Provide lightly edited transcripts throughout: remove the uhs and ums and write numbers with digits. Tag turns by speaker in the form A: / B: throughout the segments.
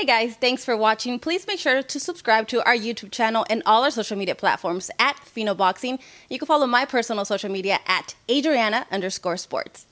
A: Hey guys, thanks for watching. Please make sure to subscribe to our YouTube channel and all our social media platforms at Phenoboxing. You can follow my personal social media at Adriana_sports.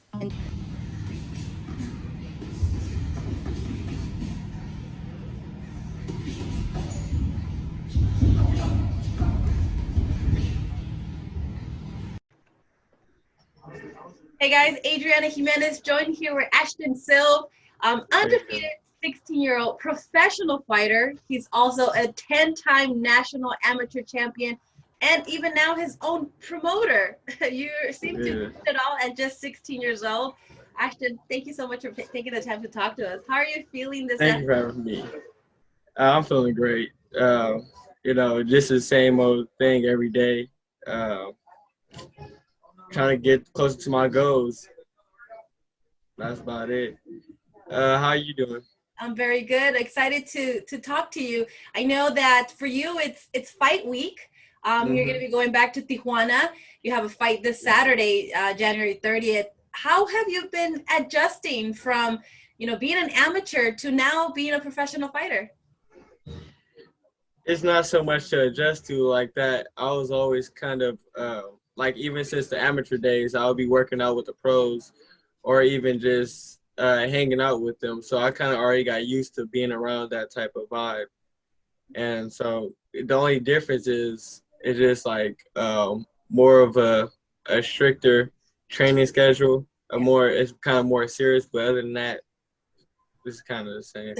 A: Hey guys, Adriana Jimenez joined here with Ashton Sylve, undefeated 16-year-old professional fighter. He's also a 10-time national amateur champion and even now his own promoter. You seem to do it all at just 16 years old. Ashton, thank you so much for taking the time to talk to us. How are you feeling this
B: Thank you for having me. I'm feeling great. Just the same old thing every day. Uh, Trying to get closer to my goals. That's about it. How are you doing?
A: I'm very good. Excited to talk to you. I know that for you it's fight week. You're going to be going back to Tijuana. You have a fight this Saturday, January 30th. How have you been adjusting from, being an amateur to now being a professional fighter?
B: It's not so much to adjust to like that. I was always kind of like even since the amateur days, I'll be working out with the pros or even just hanging out with them. So I kind of already got used to being around that type of vibe. And so the only difference is it's just like more of a stricter training schedule, it's kind of more serious. But other than that, it's kind of the same.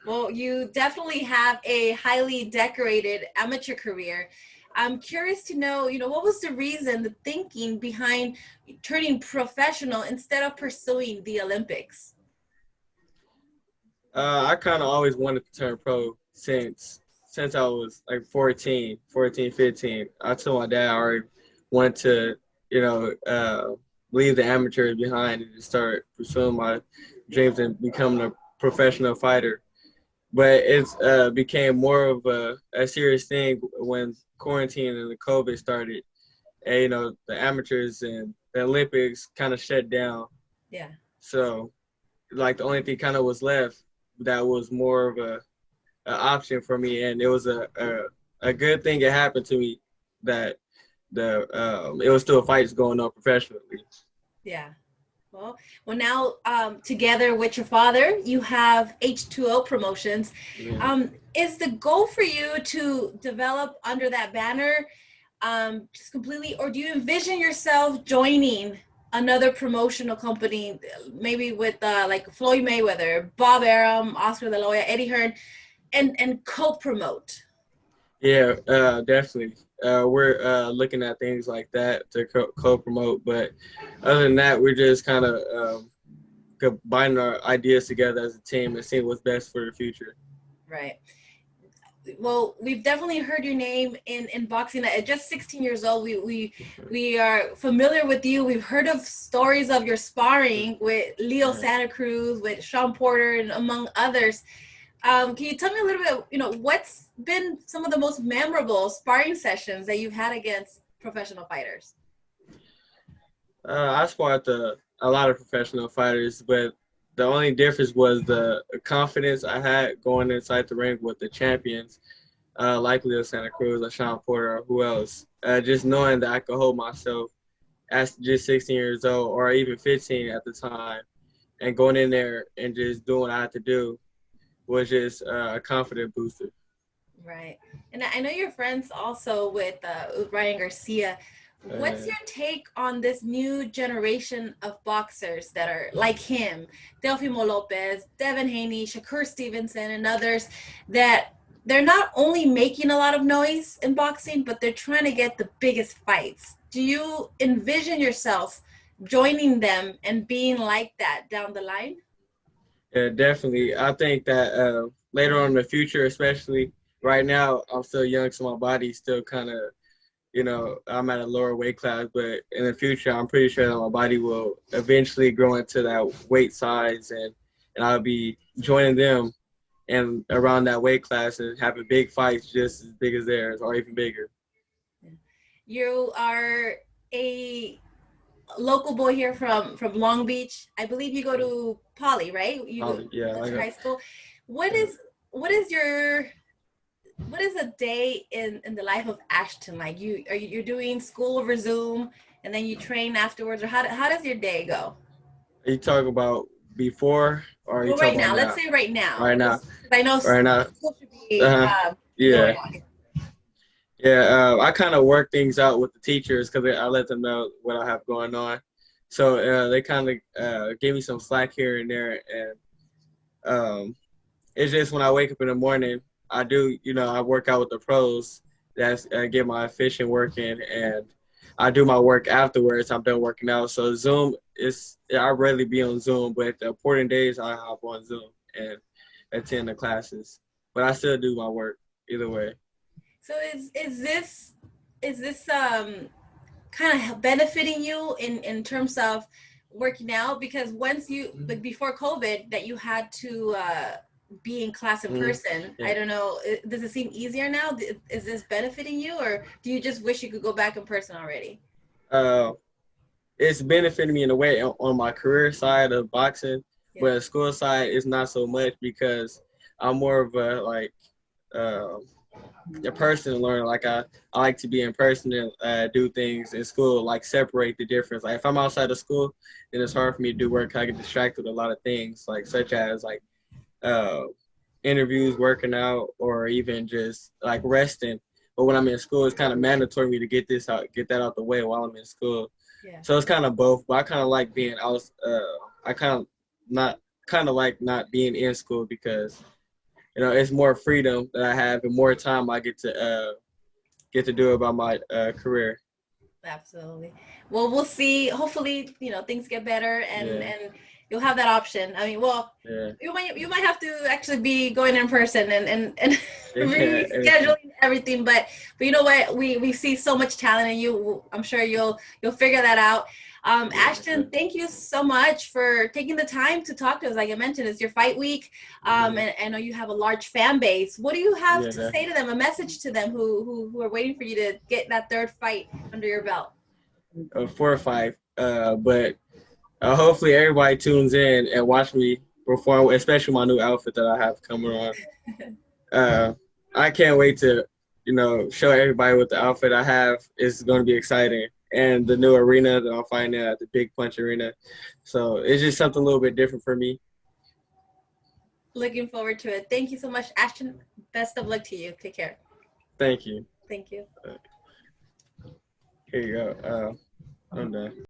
A: Well, you definitely have a highly decorated amateur career. I'm curious to know, what was the reason, the thinking behind turning professional instead of pursuing the Olympics?
B: I kind of always wanted to turn pro since I was like 15. I told my dad I already wanted to, leave the amateurs behind and start pursuing my dreams and becoming a professional fighter. But it's became more of a serious thing when quarantine and the COVID started. And, the amateurs and the Olympics kind of shut down.
A: Yeah.
B: So, like, the only thing kind of was left that was more of a option for me, and it was a good thing it happened to me that it was still fights going on professionally.
A: Yeah. Well, now together with your father, you have H2O Promotions.
B: Yeah.
A: Is the goal for you to develop under that banner just completely, or do you envision yourself joining another promotional company, maybe with like Floyd Mayweather, Bob Arum, Oscar De La Hoya, Eddie Hearn, and co-promote?
B: Yeah, definitely. We're looking at things like that to co-promote, but other than that, we're just kind of combining our ideas together as a team and seeing what's best for the future.
A: Right. Well, we've definitely heard your name in boxing. At just 16 years old, we are familiar with you. We've heard of stories of your sparring with Leo Santa Cruz, with Sean Porter, and among others. Can you tell me a little bit, what's been some of the most memorable sparring sessions that you've had against professional fighters?
B: I sparred a lot of professional fighters, but the only difference was the confidence I had going inside the ring with the champions, like Leo Santa Cruz or Sean Porter or who else. Just knowing that I could hold myself at just 16 years old or even 15 at the time and going in there and just doing what I had to do was just a confident booster.
A: Right. And I know you're friends also with Ryan Garcia. What's
B: Uh,
A: your take on this new generation of boxers that are like him, Delfimo Lopez, Devin Haney, Shakur Stevenson, and others, that they're not only making a lot of noise in boxing, but they're trying to get the biggest fights? Do you envision yourself joining them and being like that down the line?
B: Yeah, definitely. I think that later on in the future, especially right now, I'm still young, so my body's still kind of, I'm at a lower weight class. But in the future, I'm pretty sure that my body will eventually grow into that weight size, and I'll be joining them and around that weight class and having big fights just as big as theirs or even bigger.
A: You are a local boy here from Long Beach. I believe you go to Poly, right? You go
B: Yeah,
A: to
B: I got.
A: high school. What is what is your what is a day in the life of Ashton like? You're doing school over Zoom and then you train afterwards, or how does your day go?
B: Are you talking about before or are you
A: Well, right
B: talking about
A: now, let's
B: now?
A: say right now,
B: Right now.
A: because I know
B: Right now.
A: school should be
B: Uh-huh.
A: going
B: Yeah.
A: on.
B: Yeah. I kind of work things out with the teachers because I let them know what I have going on. So they kind of gave me some slack here and there. And it's just when I wake up in the morning, I do, I work out with the pros. That's get my efficient work in, and I do my work afterwards. I'm done working out. So Zoom I rarely be on Zoom, but the important days I hop on Zoom and attend the classes. But I still do my work either way.
A: So is this kind of benefiting you in terms of working out? Because once you like before COVID that you had to be in class in
B: Mm-hmm.
A: person, I
B: Yeah.
A: don't know, does it seem easier now? Is this benefiting you, or do you just wish you could go back in person already?
B: Uh, it's benefiting me in a way on my career side of boxing,
A: Yeah.
B: but school side is not so much because I'm more of a like uh, a person learner. Like I like to be in person and do things in school, like separate the difference. Like if I'm outside of school, then it's hard for me to do work. I get distracted with a lot of things, like such as like uh, interviews, working out, or even just like resting. But when I'm in school, it's kind of mandatory me to get that out the way while I'm in school.
A: Yeah.
B: So it's kind of both. But I kind of like being out. I not kind of like not being in school because it's more freedom that I have and more time I get to do about my career.
A: Absolutely. Well, we'll see. Hopefully, things get better and
B: Yeah,
A: and you'll have that option. I mean, well,
B: yeah,
A: you might have to actually be going in person and
B: yeah.
A: rescheduling everything, but you know what? We see so much talent in you. I'm sure you'll figure that out.
B: Yeah, for sure.
A: Ashton, thank you so much for taking the time to talk to us. Like I mentioned, it's your fight week.
B: Hmm.
A: And I know you have a large fan base. What do you have
B: Yeah,
A: to say to them? A message to them who are waiting for you to get that third fight under your belt?
B: 4 or 5. But hopefully everybody tunes in and watch me perform, especially my new outfit that I have coming on. Uh, I can't wait to, show everybody what the outfit I have is going to be exciting. And the new arena that I'm fighting at the Big Punch Arena. So it's just something a little bit different for me.
A: Looking forward to it. Thank you so much, Ashton. Best of luck to you. Take care.
B: Thank you.
A: Thank you.
B: Here you go. I'm done.